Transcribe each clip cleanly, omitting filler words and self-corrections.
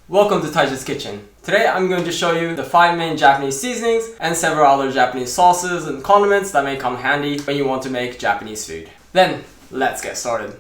Welcome to Taiji's Kitchen. Today I'm going to show you the 5 main Japanese seasonings and several other Japanese sauces and condiments that may come handy when you want to make Japanese food. Then, let's get started.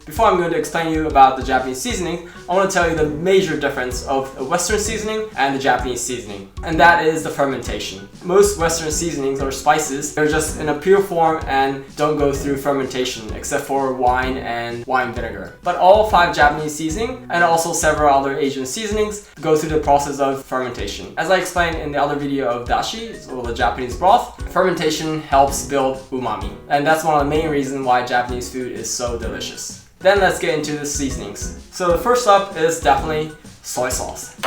Before I'm going to explain you about the Japanese seasoning, I want to tell you the major difference of a Western seasoning and the Japanese seasoning, and that is the fermentation. Most Western seasonings or spices, they're just in a pure form and don't go through fermentation except for wine and wine vinegar. But all 5 Japanese seasonings and also several other Asian seasonings go through the process of fermentation. As I explained in the other video of Dashi, or the Japanese broth, fermentation helps build umami, and that's one of the main reasons why Japanese food is so delicious. Then let's get into the seasonings. So the first up is definitely soy sauce.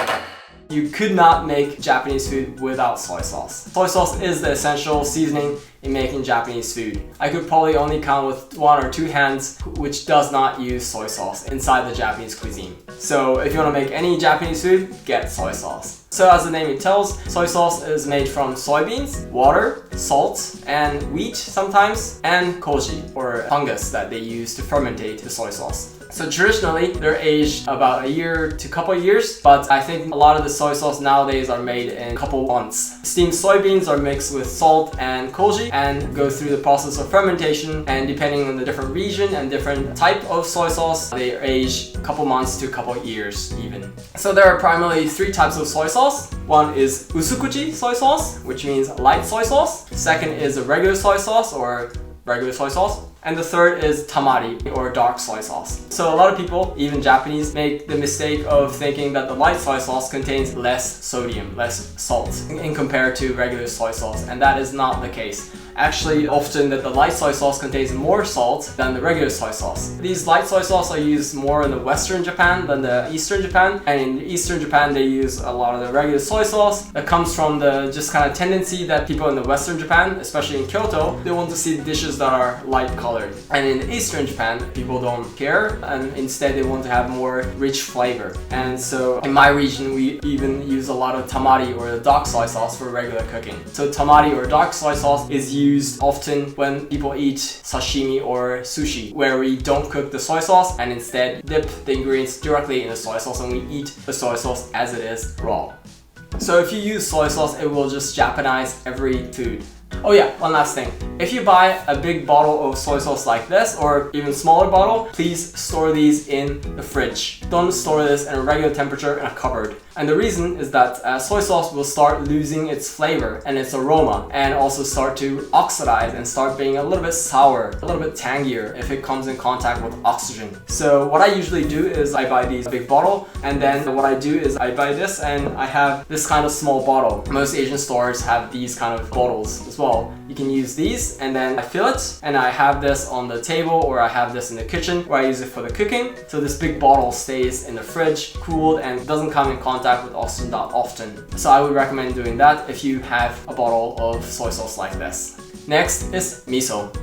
You could not make Japanese food without soy sauce. Soy sauce is the essential seasoning in making Japanese food. I could probably only count with 1 or 2 hands which does not use soy sauce inside the Japanese cuisine. So if you want to make any Japanese food, get soy sauce. So as the name it tells, soy sauce is made from soybeans, water, salt, and wheat sometimes, and koji, or fungus that they use to fermentate the soy sauce. So traditionally, they're aged about a year to a couple of years, but I think a lot of the soy sauce nowadays are made in a couple months. Steamed soybeans are mixed with salt and koji and go through the process of fermentation, and depending on the different region and different type of soy sauce, they age a couple months to a couple of years even. So there are primarily 3 types of soy sauce. One is usukuchi soy sauce, which means light soy sauce. Second is a regular soy sauce or regular soy sauce. And the third is tamari, or dark soy sauce. So a lot of people, even Japanese, make the mistake of thinking that the light soy sauce contains less sodium, less salt, in compared to regular soy sauce, and that is not the case. Actually, often that the light soy sauce contains more salt than the regular soy sauce. These light soy sauce are used more in the Western Japan than the Eastern Japan, and in Eastern Japan they use a lot of the regular soy sauce. That comes from the just kind of tendency that people in the Western Japan, especially in Kyoto, they want to see dishes that are light colored. And in Eastern Japan, people don't care, and instead they want to have more rich flavor. And so in my region, we even use a lot of tamari, or the dark soy sauce, for regular cooking. So tamari or dark soy sauce is used often when people eat sashimi or sushi, where we don't cook the soy sauce and instead dip the ingredients directly in the soy sauce, and we eat the soy sauce as it is raw. So if you use soy sauce, it will just Japanize every food. Oh yeah, one last thing. If you buy a big bottle of soy sauce like this, or even smaller bottle, please store these in the fridge. Don't store this in a regular temperature in a cupboard. And the reason is that soy sauce will start losing its flavor and its aroma, and also start to oxidize and start being a little bit sour, a little bit tangier if it comes in contact with oxygen. So what I usually do is I buy these big bottle, and then what I do is I buy this and I have this kind of small bottle. Most Asian stores have these kind of bottles as well. You can use these, and then I fill it, and I have this on the table, or I have this in the kitchen where I use it for the cooking. So this big bottle stays in the fridge, cooled, and doesn't come in contact with oxygen that often. So I would recommend doing that if you have a bottle of soy sauce like this. Next is miso.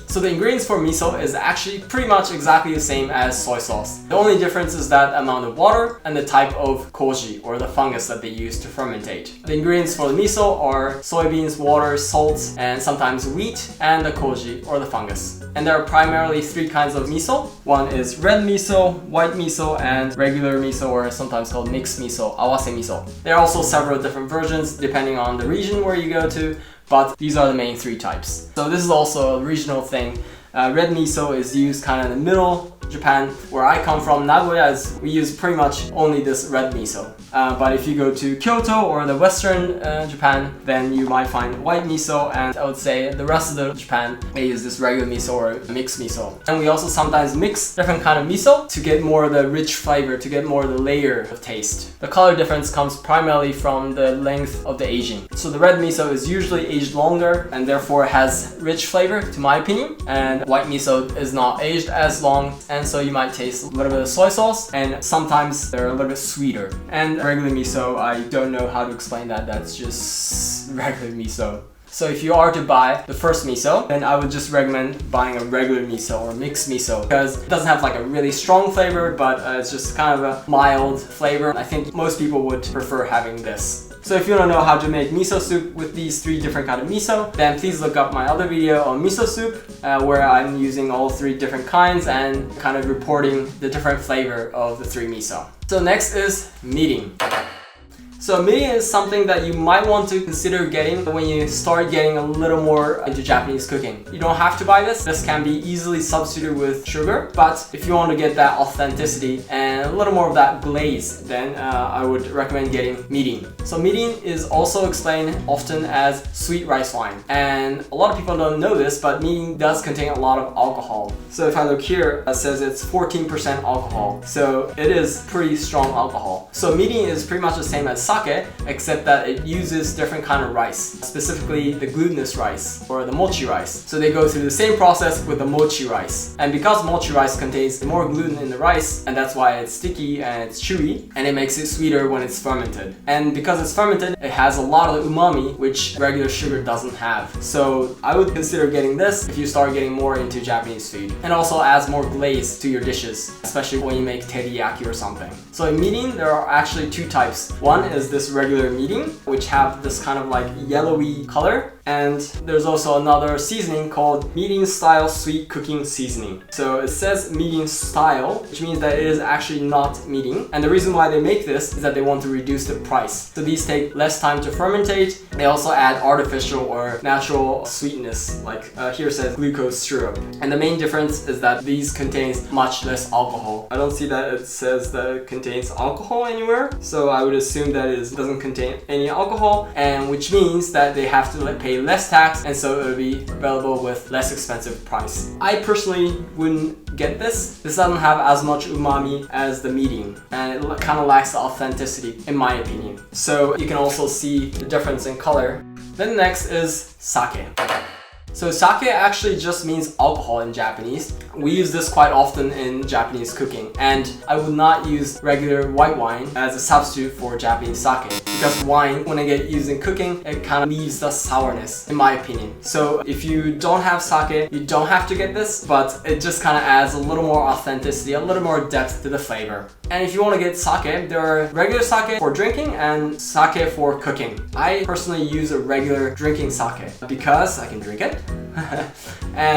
So the ingredients for miso is actually pretty much exactly the same as soy sauce. The only difference is that amount of water and the type of koji, or the fungus that they use to fermentate. The ingredients for the miso are soybeans, water, salt, and sometimes wheat, and the koji, or the fungus. And there are primarily 3 kinds of miso. One is red miso, white miso, and regular miso, or sometimes called mixed miso, awase miso. There are also several different versions depending on the region where you go to, but these are the main 3 types. So this is also a regional thing. Red miso is used kind of in the middle Japan. Where I come from, Nagoya, we use pretty much only this red miso. But if you go to Kyoto or the Western Japan, then you might find white miso, and I would say the rest of the Japan, they use this regular miso or mixed miso. And we also sometimes mix different kind of miso to get more of the rich flavor, to get more of the layer of taste. The color difference comes primarily from the length of the aging. So the red miso is usually aged longer and therefore has rich flavor, to my opinion, and white miso is not aged as long, and so you might taste a little bit of soy sauce, and sometimes they're a little bit sweeter. And regular miso, I don't know how to explain that. That's just regular miso. So if you are to buy the first miso, then I would just recommend buying a regular miso or mixed miso because it doesn't have like a really strong flavor, but it's just kind of a mild flavor. I think most people would prefer having this. So if you want to know how to make miso soup with these 3 different kinds of miso, then please look up my other video on miso soup where I'm using all 3 different kinds and kind of reporting the different flavor of the 3 miso. So next is mirin. So mirin is something that you might want to consider getting when you start getting a little more into Japanese cooking. You don't have to buy this. This can be easily substituted with sugar, but if you want to get that authenticity and a little more of that glaze, then I would recommend getting mirin. So mirin is also explained often as sweet rice wine, and a lot of people don't know this, but mirin does contain a lot of alcohol. So if I look here, it says it's 14% alcohol, so it is pretty strong alcohol. So mirin is pretty much the same as sake, except that it uses different kind of rice, specifically the glutinous rice or the mochi rice. So they go through the same process with the mochi rice. And because mochi rice contains more gluten in the rice, and that's why it's sticky and it's chewy, and it makes it sweeter when it's fermented. And because it's fermented, it has a lot of umami, which regular sugar doesn't have. So I would consider getting this if you start getting more into Japanese food. And also adds more glaze to your dishes, especially when you make teriyaki or something. So in mirin, there are actually 2 types. One is this regular mirin, which have this kind of like yellowy color. And there's also another seasoning called mirin style sweet cooking seasoning. So it says mirin style, which means that it is actually not mirin. And the reason why they make this is that they want to reduce the price. So these take less time to fermentate. They also add artificial or natural sweetness, like here it says glucose syrup. And the main difference is that these contains much less alcohol. I don't see that it says that it contains alcohol anywhere. So I would assume that it doesn't contain any alcohol, and which means that they have to pay less tax, and so it will be available with less expensive price. I personally wouldn't get this. This doesn't have as much umami as the mirin, and it kind of lacks the authenticity in my opinion. So you can also see the difference in color. Then next is sake. So sake actually just means alcohol in Japanese. We use this quite often in Japanese cooking, and I would not use regular white wine as a substitute for Japanese sake, because wine, when it gets used in cooking, it kind of leaves the sourness, in my opinion. So if you don't have sake, you don't have to get this, but it just kind of adds a little more authenticity, a little more depth to the flavor. And if you want to get sake, there are regular sake for drinking and sake for cooking. I personally use a regular drinking sake because I can drink it.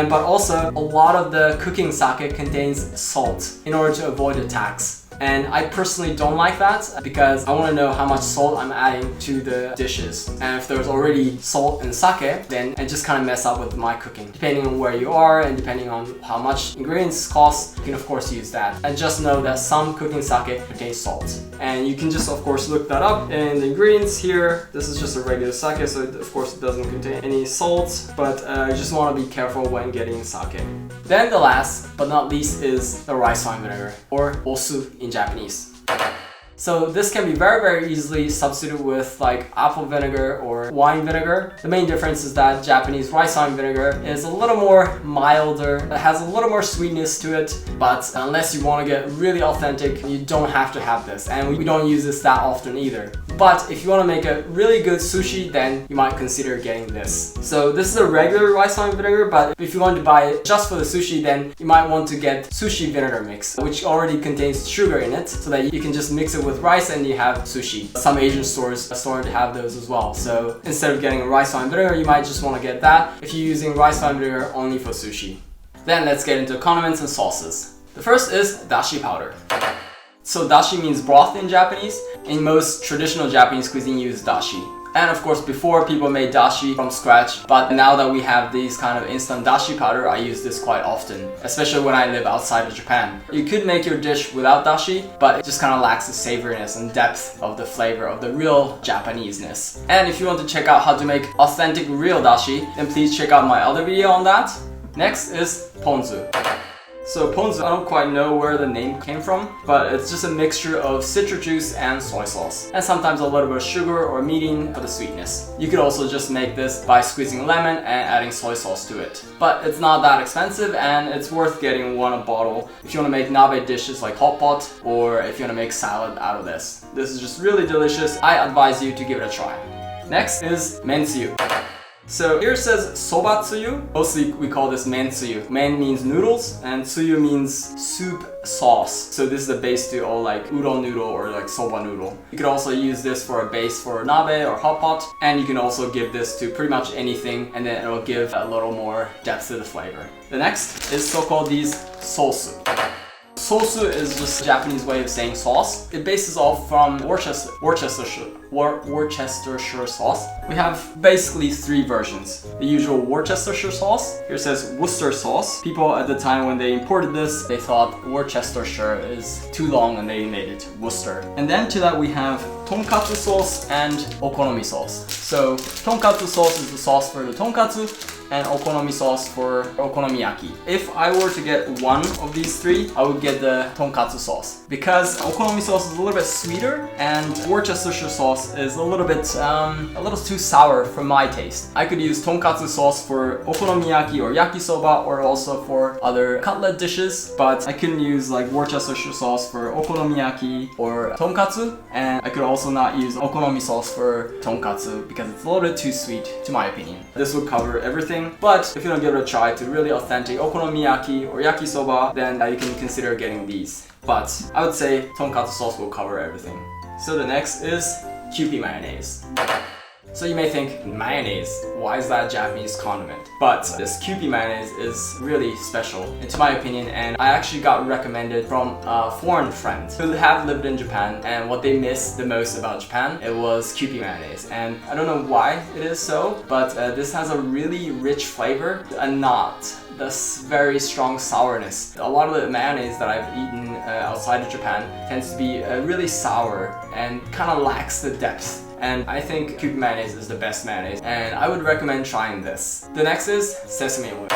But also a lot of the cooking sake contains salt in order to avoid the tax. And I personally don't like that because I want to know how much salt I'm adding to the dishes. And if there's already salt in sake, then it just kind of mess up with my cooking. Depending on where you are and depending on how much ingredients cost, you can of course use that. And just know that some cooking sake contains salt. And you can just of course look that up in the ingredients here. This is just a regular sake, so of course it doesn't contain any salt, but you just want to be careful when getting sake. Then the last but not least is the rice wine vinegar, or osu in Japanese. So this can be very easily substituted with like apple vinegar or wine vinegar. The main difference is that Japanese rice wine vinegar is a little more milder, it has a little more sweetness to it, but unless you want to get really authentic, you don't have to have this, and we don't use this that often either. But if you want to make a really good sushi, then you might consider getting this. So this is a regular rice wine vinegar, but if you want to buy it just for the sushi, then you might want to get sushi vinegar mix, which already contains sugar in it, so that you can just mix it with rice and you have sushi. Some Asian stores are starting to have those as well. So instead of getting a rice wine vinegar, you might just want to get that if you're using rice wine vinegar only for sushi. Then let's get into condiments and sauces. The first is dashi powder. So dashi means broth in Japanese. In most traditional Japanese cuisine, you use dashi. And of course, before people made dashi from scratch, but now that we have these kind of instant dashi powder, I use this quite often, especially when I live outside of Japan. You could make your dish without dashi, but it just kind of lacks the savoriness and depth of the flavor of the real Japanese-ness. And if you want to check out how to make authentic real dashi, then please check out my other video on that. Next is Ponzu. So Ponzu, I don't quite know where the name came from, but it's just a mixture of citrus juice and soy sauce, and sometimes a little bit of sugar or mirin for the sweetness. You could also just make this by squeezing lemon and adding soy sauce to it. But it's not that expensive, and it's worth getting one a bottle if you want to make nabe dishes like hot pot, or if you want to make salad out of this. This is just really delicious. I advise you to give it a try. Next is Men-tsuyu. So here it says Soba-tsuyu. Mostly we call this Men-tsuyu. Men means noodles and tsuyu means soup sauce. So this is the base to all like udon noodle or like soba noodle. You could also use this for a base for nabe or hot pot, and you can also give this to pretty much anything, and then it'll give a little more depth to the flavor. The next is so-called these sosu. Sosu is just a Japanese way of saying sauce. It bases off from Worcestershire sauce. We have basically three versions. The usual Worcestershire sauce. Here it says Worcester sauce. People at the time when they imported this, they thought Worcestershire is too long and they made it Worcester. And then to that we have tonkatsu sauce and okonomi sauce. So tonkatsu sauce is the sauce for the tonkatsu, and okonomi sauce for okonomiyaki. If I were to get one of these three, I would get the tonkatsu sauce because okonomi sauce is a little bit sweeter and Worcestershire sauce is a little too sour for my taste. I could use tonkatsu sauce for okonomiyaki or yakisoba or also for other cutlet dishes, but I couldn't use like Worcestershire sauce for okonomiyaki or tonkatsu, and I could also not use okonomi sauce for tonkatsu because it's a little bit too sweet to my opinion. This would cover everything. But if you don't give it a try to really authentic okonomiyaki or yakisoba, then you can consider getting these. But I would say tonkatsu sauce will cover everything. So the next is Kewpie mayonnaise. So you may think, mayonnaise, why is that a Japanese condiment? But this Kewpie mayonnaise is really special, in my opinion, and I actually got recommended from a foreign friend who have lived in Japan, and what they missed the most about Japan, it was Kewpie mayonnaise. And I don't know why it is so, but this has a really rich flavor and not this very strong sourness. A lot of the mayonnaise that I've eaten outside of Japan tends to be really sour and kind of lacks the depth. And I think Kewpie mayonnaise is the best mayonnaise, and I would recommend trying this. The next is sesame oil.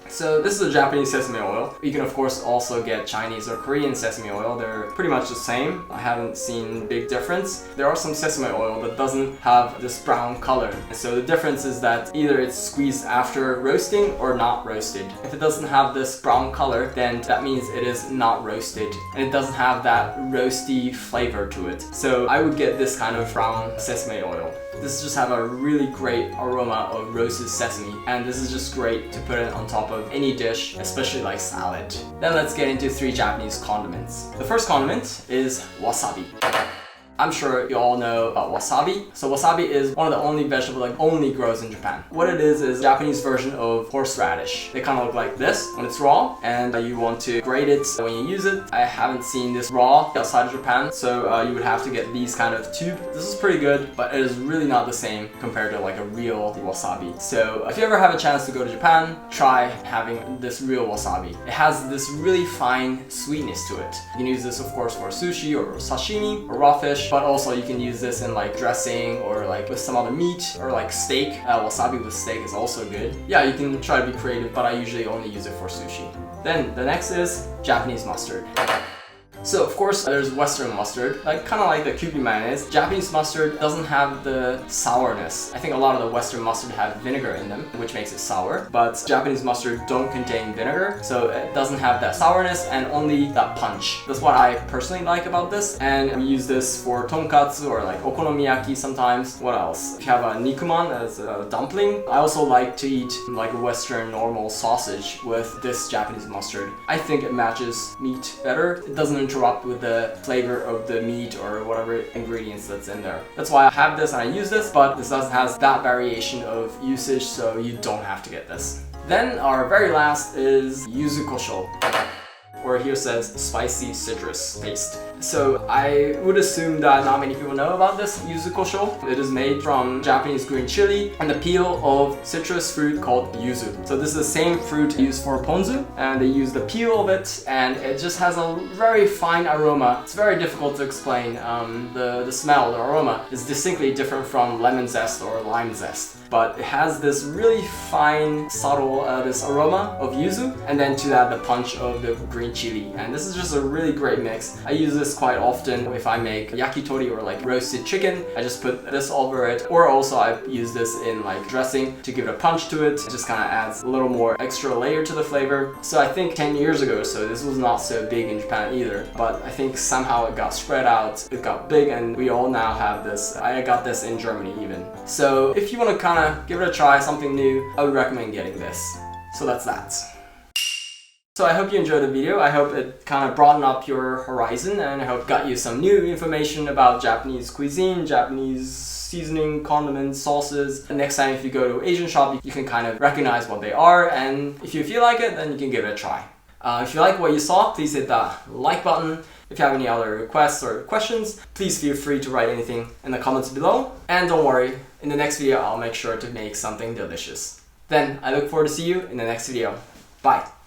So this is a Japanese sesame oil. You can of course also get Chinese or Korean sesame oil. They're pretty much the same. I haven't seen a big difference. There are some sesame oil that doesn't have this brown color. So the difference is that either it's squeezed after roasting or not roasted. If it doesn't have this brown color, then that means it is not roasted and it doesn't have that roasty flavor to it. So I would get this kind of brown sesame oil. This just have a really great aroma of roasted sesame, and this is just great to put it on top of any dish, especially like salad. Then let's get into three Japanese condiments. The first condiment is wasabi. I'm sure you all know about wasabi. So wasabi is one of the only vegetables that only grows in Japan. What it is a Japanese version of horseradish. They kind of look like this when it's raw, and you want to grate it when you use it. I haven't seen this raw outside of Japan, so you would have to get these kind of tube. This is pretty good, but it is really not the same compared to like a real wasabi. So if you ever have a chance to go to Japan, try having this real wasabi. It has this really fine sweetness to it. You can use this of course for sushi or sashimi or raw fish, but also you can use this in like dressing or like with some other meat or like steak. Wasabi with steak is also good. Yeah, you can try to be creative, but I usually only use it for sushi. Then the next is Japanese mustard. So of course there's Western mustard, like kind of like the Kewpie mayonnaise. Japanese mustard doesn't have the sourness. I think a lot of the Western mustard have vinegar in them, which makes it sour. But Japanese mustard don't contain vinegar, so it doesn't have that sourness and only that punch. That's what I personally like about this. And we use this for tonkatsu or like okonomiyaki sometimes. What else? If you have a nikuman as a dumpling, I also like to eat like a Western normal sausage with this Japanese mustard. I think it matches meat better. It doesn't interrupt with the flavor of the meat or whatever ingredients that's in there. That's why I have this and I use this, but this doesn't have that variation of usage, so you don't have to get this. Then our very last is Yuzu-kosho, or here says spicy citrus paste. So I would assume that not many people know about this Yuzu-kosho. It is made from Japanese green chili and the peel of citrus fruit called yuzu. So this is the same fruit used for Ponzu, and they use the peel of it, and it just has a very fine aroma. It's very difficult to explain. The smell, the aroma is distinctly different from lemon zest or lime zest. But it has this really fine, subtle this aroma of yuzu, and then to that the punch of the green chili. And this is just a really great mix. I use this this quite often if I make yakitori or like roasted chicken. I just put this over it, or also I use this in like dressing to give it a punch to it. It just kind of adds a little more extra layer to the flavor. So I think 10 years ago or so, this was not so big in Japan either, but I think somehow it got spread out, it got big, and we all now have this. I got this in Germany even. So if you want to kind of give it a try, something new, I would recommend getting this. So that's that. So I hope you enjoyed the video. I hope it kind of broadened up your horizon, and I hope it got you some new information about Japanese cuisine, Japanese seasoning, condiments, sauces. And next time if you go to Asian shop, you can kind of recognize what they are, and if you feel like it, then you can give it a try. If you like what you saw, please hit that like button. If you have any other requests or questions, please feel free to write anything in the comments below. And don't worry, in the next video I'll make sure to make something delicious. Then I look forward to see you in the next video. Bye!